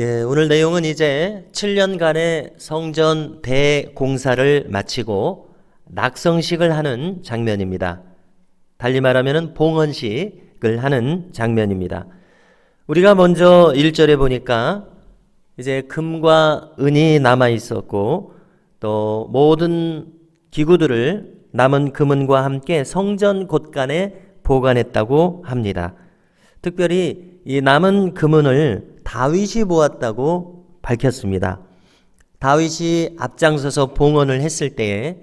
오늘 내용은 이제 7년간의 성전 대공사를 마치고 낙성식을 하는 장면입니다. 달리 말하면 봉헌식을 하는 장면입니다. 우리가 먼저 1절에 보니까 이제 금과 은이 남아 있었고 또 모든 기구들을 남은 금은과 함께 성전 곳간에 보관했다고 합니다. 특별히 이 남은 금은을 다윗이 보았다고 밝혔습니다. 다윗이 앞장서서 봉헌을 했을 때에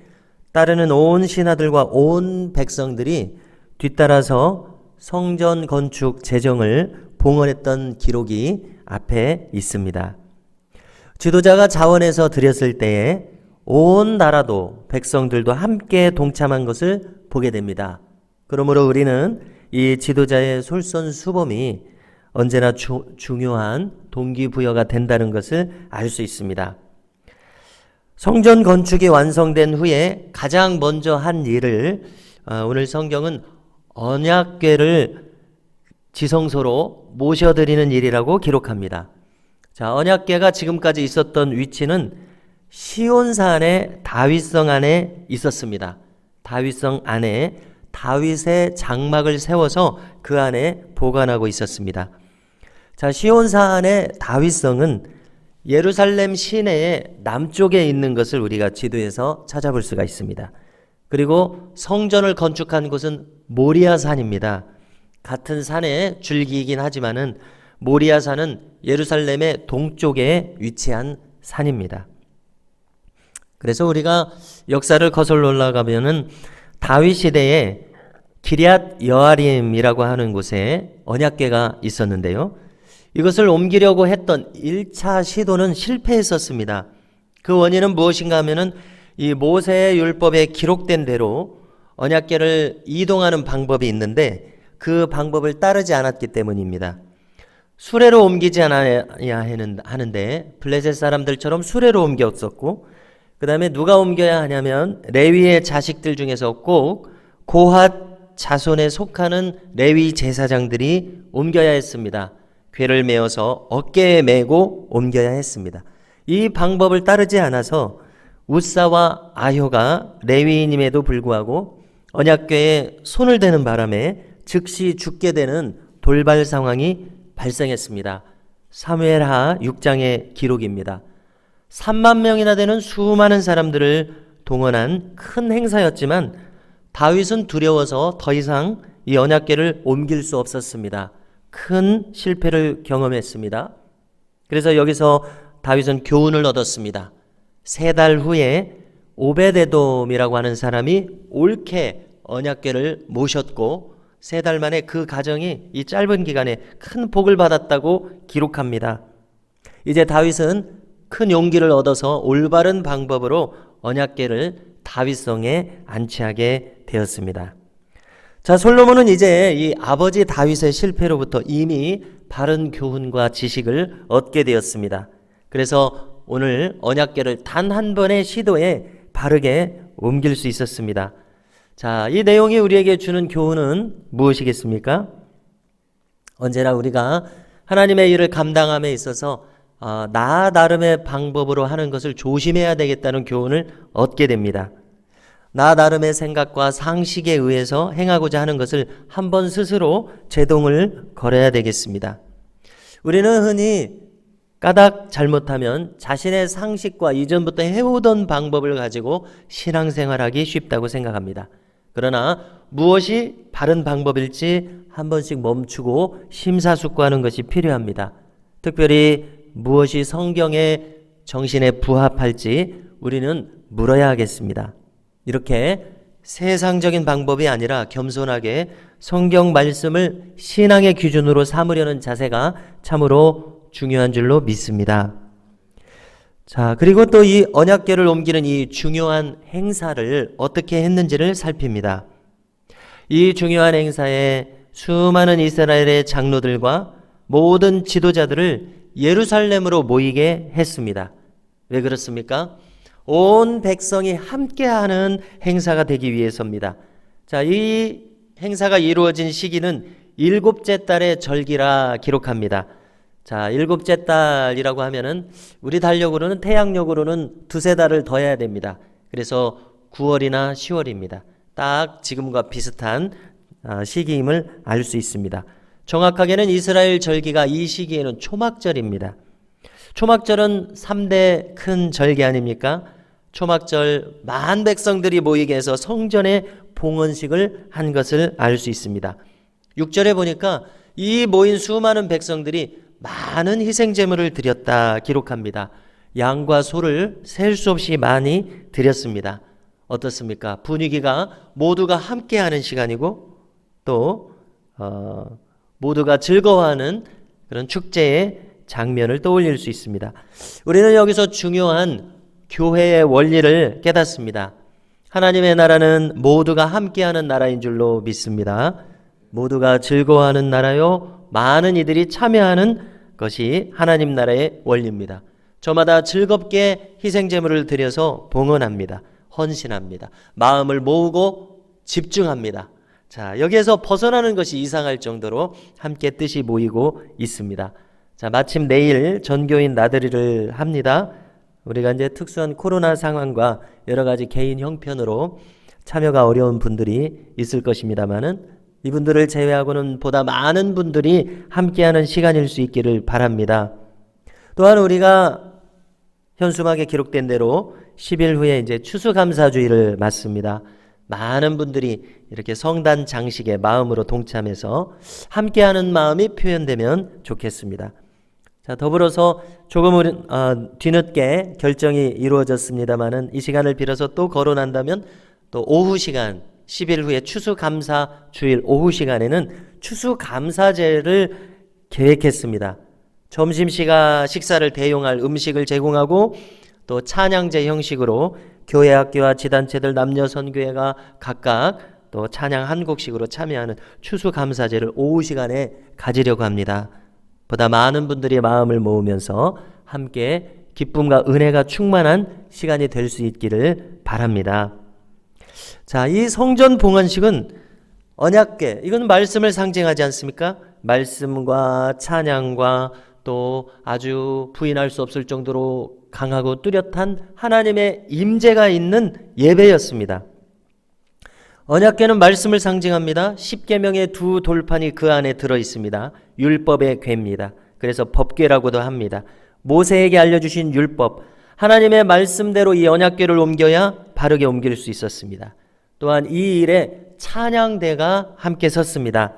따르는 온 신하들과 온 백성들이 뒤따라서 성전 건축 재정을 봉헌했던 기록이 앞에 있습니다. 지도자가 자원해서 드렸을 때에 온 나라도 백성들도 함께 동참한 것을 보게 됩니다. 그러므로 우리는 이 지도자의 솔선수범이 언제나 중요한 동기부여가 된다는 것을 알 수 있습니다. 성전 건축이 완성된 후에 가장 먼저 한 일을 오늘 성경은 언약궤를 지성소로 모셔드리는 일이라고 기록합니다. 자, 언약궤가 지금까지 있었던 위치는 시온산의 다윗성 안에 있었습니다. 다윗성 안에 다윗의 장막을 세워서 그 안에 보관하고 있었습니다. 자, 시온산의 다윗성은 예루살렘 시내의 남쪽에 있는 것을 우리가 지도에서 찾아볼 수가 있습니다. 그리고 성전을 건축한 곳은 모리아산입니다. 같은 산의 줄기이긴 하지만은 모리아산은 예루살렘의 동쪽에 위치한 산입니다. 그래서 우리가 역사를 거슬러 올라가면은 다윗 시대에 기럇 여아림이라고 하는 곳에 언약궤가 있었는데요. 이것을 옮기려고 했던 1차 시도는 실패했었습니다. 그 원인은 무엇인가 하면은 이 모세의 율법에 기록된 대로 언약궤를 이동하는 방법이 있는데 그 방법을 따르지 않았기 때문입니다. 수레로 옮기지 않아야 하는데 블레셋 사람들처럼 수레로 옮겼었고, 그 다음에 누가 옮겨야 하냐면 레위의 자식들 중에서 꼭 고핫 자손에 속하는 레위 제사장들이 옮겨야 했습니다. 궤를 메어서 어깨에 메고 옮겨야 했습니다. 이 방법을 따르지 않아서 우사와 아효가 레위인임에도 불구하고 언약궤에 손을 대는 바람에 즉시 죽게 되는 돌발 상황이 발생했습니다. 사무엘하 6장의 기록입니다. 3만 명이나 되는 수많은 사람들을 동원한 큰 행사였지만 다윗은 두려워서 더 이상 이 언약궤를 옮길 수 없었습니다. 큰 실패를 경험했습니다. 그래서 여기서 다윗은 교훈을 얻었습니다. 3달 후에 오베데돔이라고 하는 사람이 옳게 언약궤를 모셨고 3달 만에 그 가정이 이 짧은 기간에 큰 복을 받았다고 기록합니다. 이제 다윗은 큰 용기를 얻어서 올바른 방법으로 언약궤를 다윗성에 안치하게 되었습니다. 자, 솔로몬은 이제 이 아버지 다윗의 실패로부터 이미 바른 교훈과 지식을 얻게 되었습니다. 그래서 오늘 언약궤를 단 한 번의 시도에 바르게 옮길 수 있었습니다. 자, 이 내용이 우리에게 주는 교훈은 무엇이겠습니까? 언제나 우리가 하나님의 일을 감당함에 있어서 나 나름의 방법으로 하는 것을 조심해야 되겠다는 교훈을 얻게 됩니다. 나 나름의 생각과 상식에 의해서 행하고자 하는 것을 한번 스스로 제동을 걸어야 되겠습니다. 우리는 흔히 까닭 잘못하면 자신의 상식과 이전부터 해오던 방법을 가지고 신앙생활하기 쉽다고 생각합니다. 그러나 무엇이 바른 방법일지 한 번씩 멈추고 심사숙고하는 것이 필요합니다. 특별히 무엇이 성경의 정신에 부합할지 우리는 물어야 하겠습니다. 이렇게 세상적인 방법이 아니라 겸손하게 성경 말씀을 신앙의 기준으로 삼으려는 자세가 참으로 중요한 줄로 믿습니다. 자, 그리고 또 이 언약궤를 옮기는 이 중요한 행사를 어떻게 했는지를 살핍니다. 이 중요한 행사에 수많은 이스라엘의 장로들과 모든 지도자들을 예루살렘으로 모이게 했습니다. 왜 그렇습니까? 온 백성이 함께하는 행사가 되기 위해서입니다. 자, 이 행사가 이루어진 시기는 7째 달의 절기라 기록합니다. 자, 일곱째 달이라고 하면은 우리 달력으로는 태양력으로는 두세 달을 더 해야 됩니다. 그래서 9월이나 10월입니다. 딱 지금과 비슷한 시기임을 알 수 있습니다. 정확하게는 이스라엘 절기가 이 시기에는 초막절입니다. 초막절은 3대 큰 절기 아닙니까? 초막절 만 백성들이 모이게 해서 성전에 봉헌식을 한 것을 알 수 있습니다. 6절에 보니까 이 모인 수많은 백성들이 많은 희생제물을 드렸다 기록합니다. 양과 소를 셀 수 없이 많이 드렸습니다. 어떻습니까? 분위기가 모두가 함께하는 시간이고 또 모두가 즐거워하는 그런 축제의 장면을 떠올릴 수 있습니다. 우리는 여기서 중요한 교회의 원리를 깨닫습니다. 하나님의 나라는 모두가 함께하는 나라인 줄로 믿습니다. 모두가 즐거워하는 나라요, 많은 이들이 참여하는 것이 하나님 나라의 원리입니다. 저마다 즐겁게 희생제물을 드려서 봉헌합니다. 헌신합니다. 마음을 모으고 집중합니다. 자, 여기에서 벗어나는 것이 이상할 정도로 함께 뜻이 모이고 있습니다. 자, 마침 내일 전교인 나들이를 합니다. 우리가 이제 특수한 코로나 상황과 여러 가지 개인 형편으로 참여가 어려운 분들이 있을 것입니다만은 이분들을 제외하고는 보다 많은 분들이 함께하는 시간일 수 있기를 바랍니다. 또한 우리가 현수막에 기록된 대로 10일 후에 이제 추수감사주의를 맞습니다. 많은 분들이 이렇게 성단 장식에 마음으로 동참해서 함께하는 마음이 표현되면 좋겠습니다. 자, 더불어서 조금 뒤늦게 결정이 이루어졌습니다만은 이 시간을 빌어서 또 거론한다면 또 오후 시간 10일 후에 추수감사 주일 오후 시간에는 추수감사제를 계획했습니다. 점심시간 식사를 대용할 음식을 제공하고 또 찬양제 형식으로 교회 학교와 지단체들 남녀 선교회가 각각 또 찬양 한 곡씩으로 참여하는 추수감사제를 오후 시간에 가지려고 합니다. 보다 많은 분들이 마음을 모으면서 함께 기쁨과 은혜가 충만한 시간이 될 수 있기를 바랍니다. 자, 이 성전 봉헌식은 언약궤, 이건 말씀을 상징하지 않습니까? 말씀과 찬양과 또 아주 부인할 수 없을 정도로 강하고 뚜렷한 하나님의 임재가 있는 예배였습니다. 언약궤는 말씀을 상징합니다. 십계명의 두 돌판이 그 안에 들어 있습니다. 율법의 궤입니다. 그래서 법궤라고도 합니다. 모세에게 알려주신 율법, 하나님의 말씀대로 이 언약궤를 옮겨야 바르게 옮길 수 있었습니다. 또한 이 일에 찬양대가 함께 섰습니다.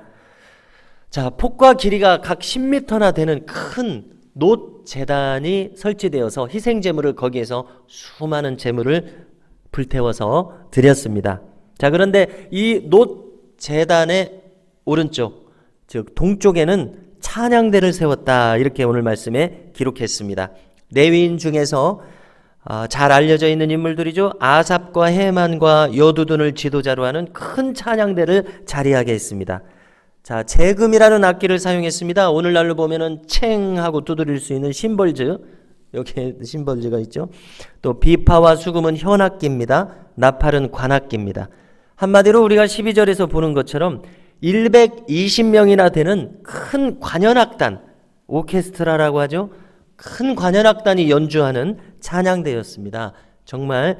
자, 폭과 길이가 각 10m나 되는 큰 놋 제단이 설치되어서 희생제물을 거기에서 수많은 제물을 불태워서 드렸습니다. 자, 그런데 이 놋 제단의 오른쪽, 즉 동쪽에는 찬양대를 세웠다, 이렇게 오늘 말씀에 기록했습니다. 레위인 중에서 잘 알려져 있는 인물들이죠. 아삽과 헤만과 여두둔을 지도자로 하는 큰 찬양대를 자리하게 했습니다. 자, 재금이라는 악기를 사용했습니다. 오늘날로 보면은 챙하고 두드릴 수 있는 심벌즈, 여기 심벌즈가 있죠. 또 비파와 수금은 현악기입니다. 나팔은 관악기입니다. 한마디로 우리가 12절에서 보는 것처럼 120명이나 되는 큰 관현악단, 오케스트라라고 하죠. 큰 관현악단이 연주하는 찬양대였습니다. 정말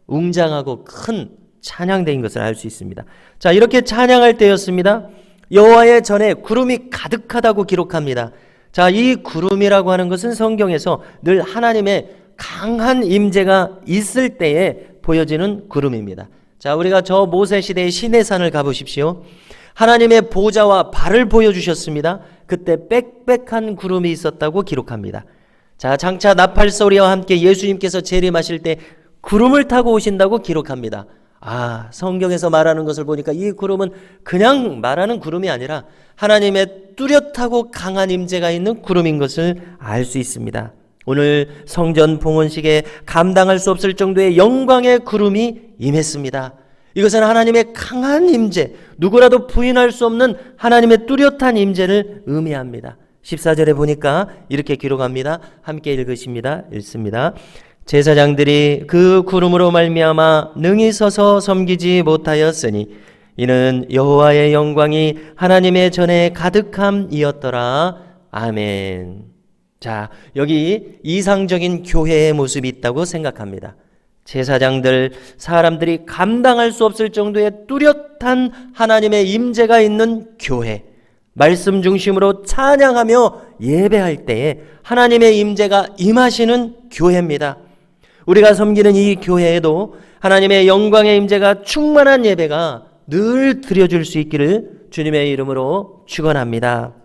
웅장하고 큰 찬양대인 것을 알 수 있습니다. 자, 이렇게 찬양할 때였습니다. 여호와의 전에 구름이 가득하다고 기록합니다. 자, 이 구름이라고 하는 것은 성경에서 늘 하나님의 강한 임재가 있을 때에 보여지는 구름입니다. 자, 우리가 저 모세 시대의 시내산을 가보십시오. 하나님의 보좌와 발을 보여주셨습니다. 그때 빽빽한 구름이 있었다고 기록합니다. 자, 장차 나팔 소리와 함께 예수님께서 재림하실 때 구름을 타고 오신다고 기록합니다. 성경에서 말하는 것을 보니까 이 구름은 그냥 말하는 구름이 아니라 하나님의 뚜렷하고 강한 임재가 있는 구름인 것을 알 수 있습니다. 오늘 성전 봉헌식에 감당할 수 없을 정도의 영광의 구름이 임했습니다. 이것은 하나님의 강한 임재, 누구라도 부인할 수 없는 하나님의 뚜렷한 임재를 의미합니다. 14절에 보니까 이렇게 기록합니다. 함께 읽습니다. 제사장들이 그 구름으로 말미암아 능히 서서 섬기지 못하였으니 이는 여호와의 영광이 하나님의 전에 가득함이었더라. 아멘. 자, 여기 이상적인 교회의 모습이 있다고 생각합니다. 제사장들, 사람들이 감당할 수 없을 정도의 뚜렷한 하나님의 임재가 있는 교회, 말씀 중심으로 찬양하며 예배할 때에 하나님의 임재가 임하시는 교회입니다. 우리가 섬기는 이 교회에도 하나님의 영광의 임재가 충만한 예배가 늘 드려질 수 있기를 주님의 이름으로 축원합니다.